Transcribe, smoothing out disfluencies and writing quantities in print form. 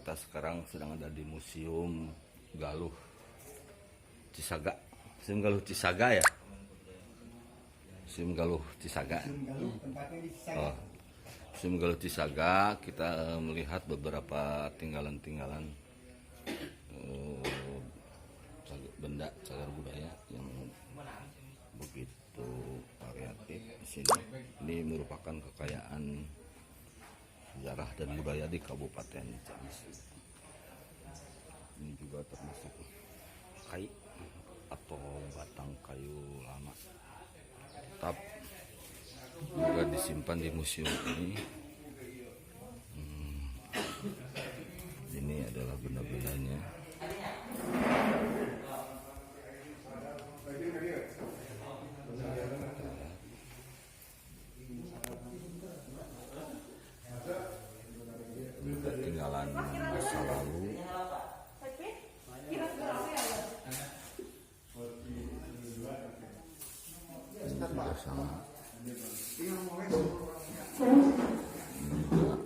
kita sekarang sedang ada di Museum Galuh Cisaga. Museum Galuh Cisaga ya? Museum Galuh Cisaga. Oh, Museum Galuh Cisaga, kita melihat beberapa tinggalan-tinggalan benda cagar budaya yang begitu variatif di sini. Ini merupakan kekayaan sejarah dan budaya di Kabupaten Ciamis. Ini juga termasuk kai atau batang kayu lama, tetap juga disimpan di museum ini. Ini adalah benda-bendanya. Tinggalan masa lalu. Ini juga sama. Ini juga